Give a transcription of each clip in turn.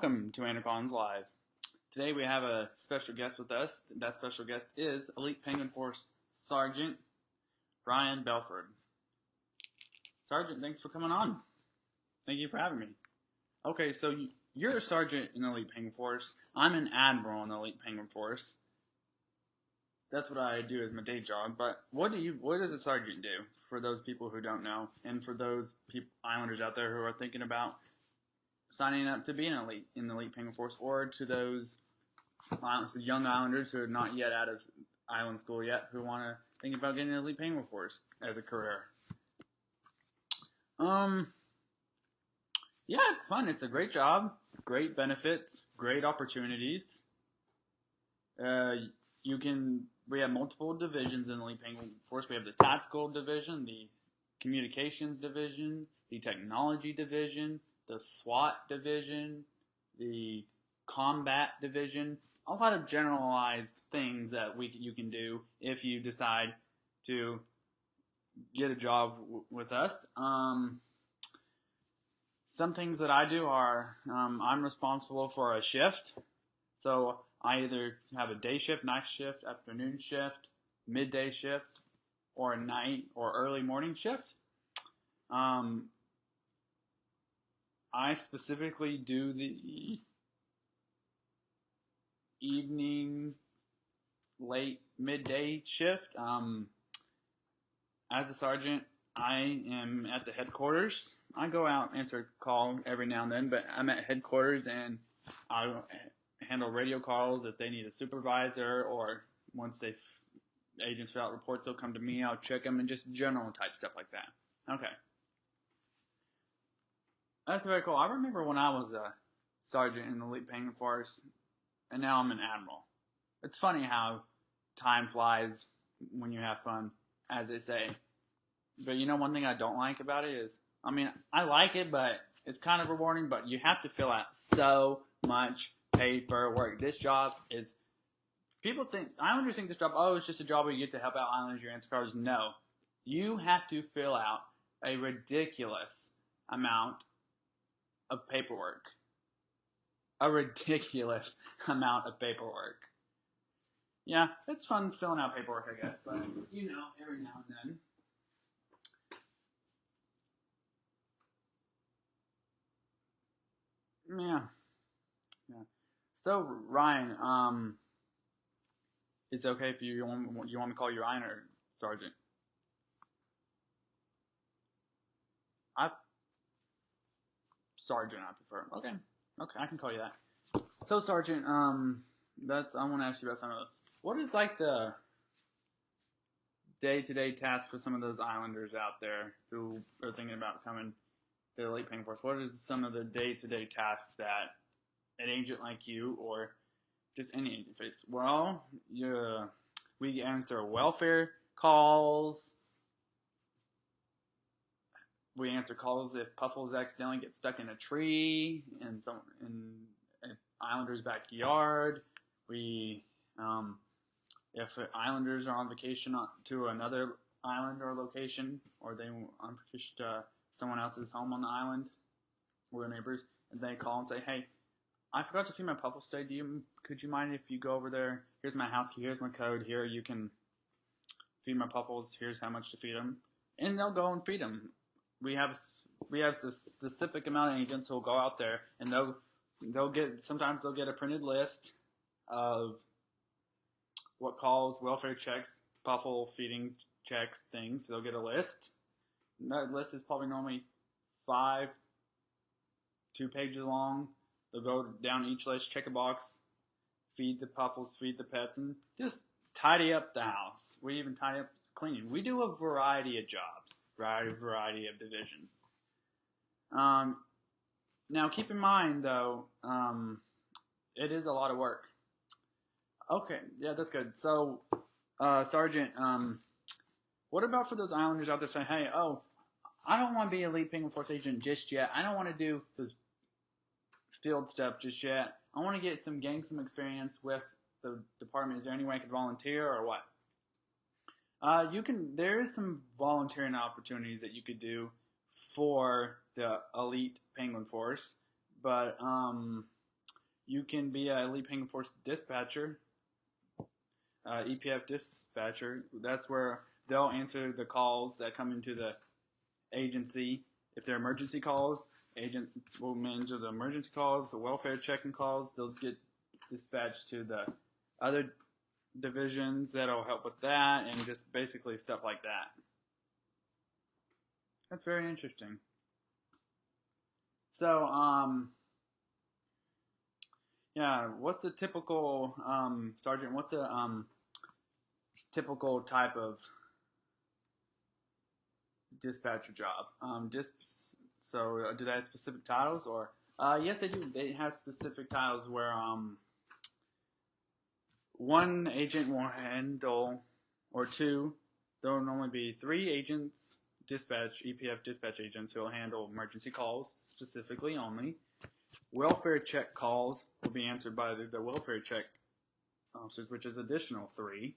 welcome to Anacon's Live. Today we have a special guest with us. That special guest is Elite Penguin Force Sergeant Brian Belford. Sergeant, thanks for coming on. Thank you for having me. Okay, so you're a sergeant in the Elite Penguin Force. I'm an admiral in the Elite Penguin Force. That's what I do as my day job. But what does a sergeant do? For those people who don't know, and for those islanders out there who are thinking about signing up to be in the Elite Penguin Force, or to those young islanders who are not yet out of island school yet, who want to think about getting in the Elite Penguin Force as a career. Yeah, it's fun. It's a great job, great benefits, great opportunities. We have multiple divisions in the Elite Penguin Force. We have the Tactical Division, the Communications Division, the Technology Division, the SWAT Division, the Combat Division. A lot of generalized things that you can do if you decide to get a job with us. Some things that I do are I'm responsible for a shift. So I either have a day shift, night shift, afternoon shift, midday shift, or a night or early morning shift. I specifically do the evening, late, midday shift. As a sergeant, I am at the headquarters. I go out and answer a call every now and then, but I'm at headquarters and I handle radio calls if they need a supervisor, or once agents fill out reports, they'll come to me. I'll check them, and just general type stuff like that. Okay. That's very cool. I remember when I was a sergeant in the Elite Penguin Force, and now I'm an admiral. It's funny how time flies when you have fun, as they say. But you know, one thing I don't like about it is, I like it, but it's kind of rewarding, but you have to fill out so much paperwork. This job is, Islanders think this job, it's just a job where you get to help out Islanders, you answer cards. No. You have to fill out a ridiculous amount of paperwork. A ridiculous amount of paperwork. Yeah, it's fun filling out paperwork, I guess, but, every now and then. Yeah. So, Ryan, it's okay if you want me to call you Ryan or Sergeant? Sergeant, I prefer. Okay, I can call you that. So, Sergeant, I want to ask you about some of those. What is like the day-to-day task for some of those Islanders out there who are thinking about coming to the Elite Penguin Force? What is some of the day-to-day tasks that an agent like you, or just any agent face? Well, we answer welfare calls. We answer calls if Puffles accidentally get stuck in a tree in an Islander's backyard. If Islanders are on vacation to another island or location, or they on vacation to someone else's home on the island, we're neighbors, and they call and say, "Hey, I forgot to feed my Puffles today. Could you mind if you go over there? Here's my house key. Here's my code. Here you can feed my Puffles. Here's how much to feed them," and they'll go and feed them. We have a specific amount of agents who will go out there, and sometimes they'll get a printed list of what calls, welfare checks, Puffle feeding checks, things. They'll get a list. And that list is probably normally 2 pages long. They'll go down each list, check a box, feed the Puffles, feed the pets, and just tidy up the house. We even tidy up cleaning. We do a variety of jobs, variety of divisions. Now, keep in mind, though, it is a lot of work. Okay, yeah, that's good. So, Sergeant, what about for those Islanders out there saying, "Hey, I don't want to be an Elite Penguin Force agent just yet. I don't want to do this field stuff just yet. I want to gain some experience with the department. Is there any way I could volunteer or what?" There is some volunteering opportunities that you could do for the Elite Penguin Force, but you can be a Elite Penguin Force dispatcher, EPF dispatcher. That's where they'll answer the calls that come into the agency. If they're emergency calls, agents will manage the emergency calls, the welfare checking calls. Those get dispatched to the other divisions that'll help with that, and just basically stuff like that. That's very interesting. So, yeah, what's the typical, Sergeant, what's the typical type of dispatcher job? So do they have specific titles, or? Yes, they do. They have specific titles where, one agent will handle, or two, there'll normally be 3 agents, EPF dispatch agents who will handle emergency calls specifically only. Welfare check calls will be answered by the welfare check officers, which is additional 3.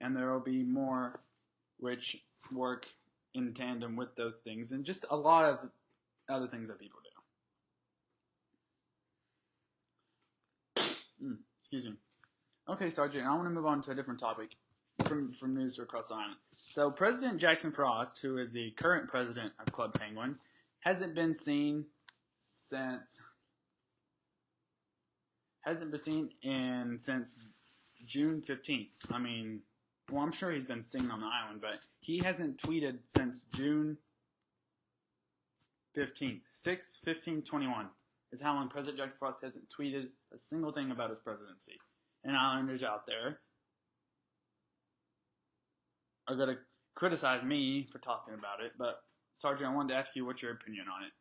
And there will be more which work in tandem with those things, and just a lot of other things that people do. Excuse me. Okay, Sergeant, I want to move on to a different topic from news across the island. So, President Jackson Frost, who is the current president of Club Penguin, hasn't been seen since June 15th. I mean, well, I'm sure he's been seen on the island, but he hasn't tweeted since June 15th. 6/15/21 is how long President Jackson Frost hasn't tweeted a single thing about his presidency. And islanders out there are going to criticize me for talking about it, but Sergeant, I wanted to ask you what's your opinion on it,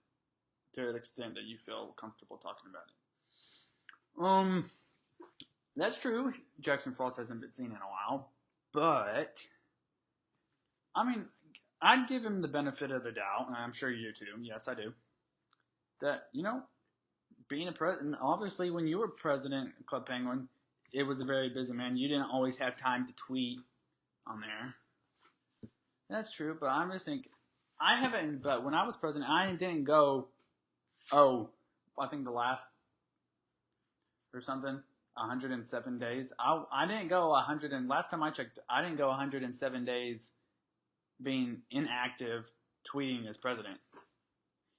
to the extent that you feel comfortable talking about it. That's true. Jackson Frost hasn't been seen in a while, but I mean, I'd give him the benefit of the doubt, and I'm sure you do too. Yes, I do. That, being a president, obviously when you were president of Club Penguin, it was a very busy man. You didn't always have time to tweet on there. That's true, but I'm just thinking, but when I was president, I didn't go, I think the last, or something, 107 days. I didn't go last time I checked, I didn't go 107 days being inactive tweeting as president.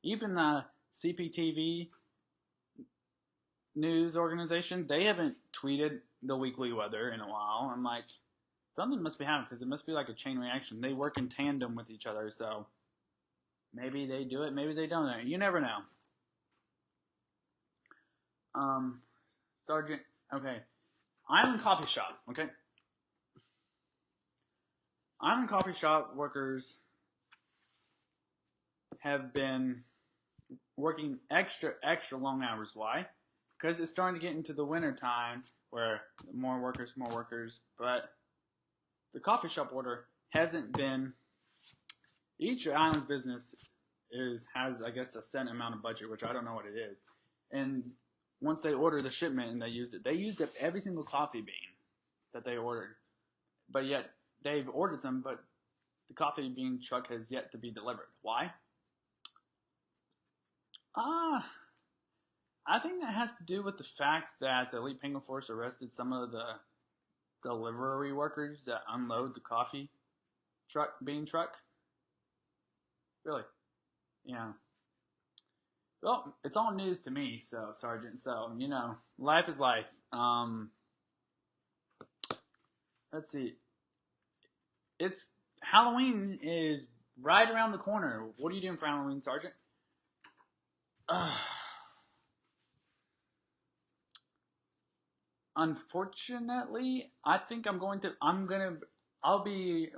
Even the CPTV news organization, they haven't tweeted the weekly weather in a while. I'm like, something must be happening, because it must be like a chain reaction. They work in tandem with each other, so maybe they do it, maybe they don't. You never know. Sergeant, okay. Island Coffee Shop, okay? Island Coffee Shop workers have been working extra long hours. Why? Because it's starting to get into the winter time where more workers, but the coffee shop order hasn't been. Each island's business has, I guess, a set amount of budget, which I don't know what it is. And once they order the shipment and they used up every single coffee bean that they ordered. But yet they've ordered some, but the coffee bean truck has yet to be delivered. Why? I think that has to do with the fact that the Elite Penguin Force arrested some of the delivery workers that unload the coffee bean truck. Really? Yeah. Well, it's all news to me, so, Sergeant. So, life is life. Let's see. Halloween is right around the corner. What are you doing for Halloween, Sergeant? Unfortunately, I think I'll be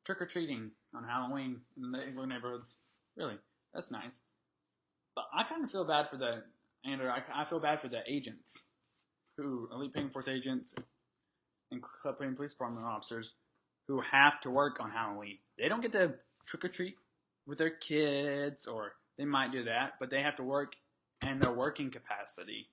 trick-or-treating on Halloween in the England neighborhoods. Really, that's nice. But I kind of feel bad for I feel bad for the agents, Elite Penguin Force agents and Club Penguin Police Department officers who have to work on Halloween. They don't get to trick-or-treat with their kids, or they might do that, but they have to work in their working capacity.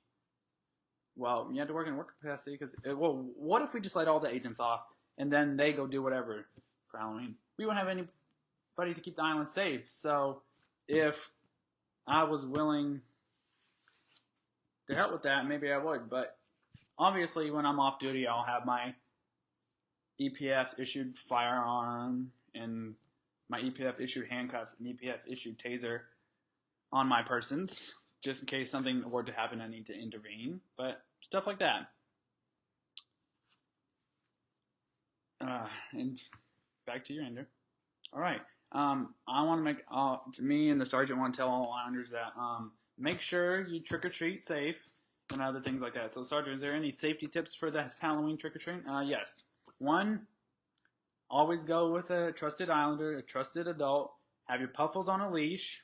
Well, you have to work in work capacity because, what if we just let all the agents off and then they go do whatever for Halloween? We won't have anybody to keep the island safe. So, if I was willing to help with that, maybe I would. But obviously, when I'm off duty, I'll have my EPF issued firearm and my EPF issued handcuffs and EPF issued taser on my persons, just in case something were to happen. I need to intervene. But stuff like that. And back to you, Andrew. All right. I want to make me and the sergeant want to tell all Islanders that make sure you trick or treat safe and other things like that. So, Sergeant, is there any safety tips for this Halloween trick or treat? Yes. One, always go with a trusted Islander, a trusted adult. Have your puffles on a leash.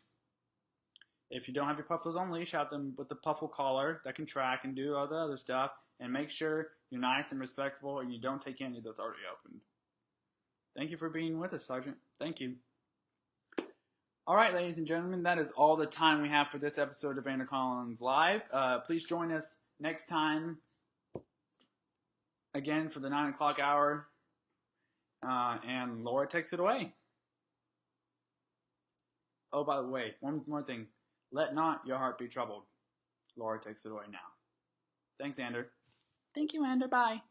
If you don't have your puffles on a leash, have them with the puffle collar that can track and do all the other stuff. And make sure you're nice and respectful and you don't take candy that's already opened. Thank you for being with us, Sergeant. Thank you. All right, ladies and gentlemen, that is all the time we have for this episode of Vander Collins Live. Please join us next time, again, for the 9 o'clock hour. And Laura takes it away. Oh, by the way, one more thing. Let not your heart be troubled. Laura takes it away now. Thanks, Ander. Thank you, Ander. Bye.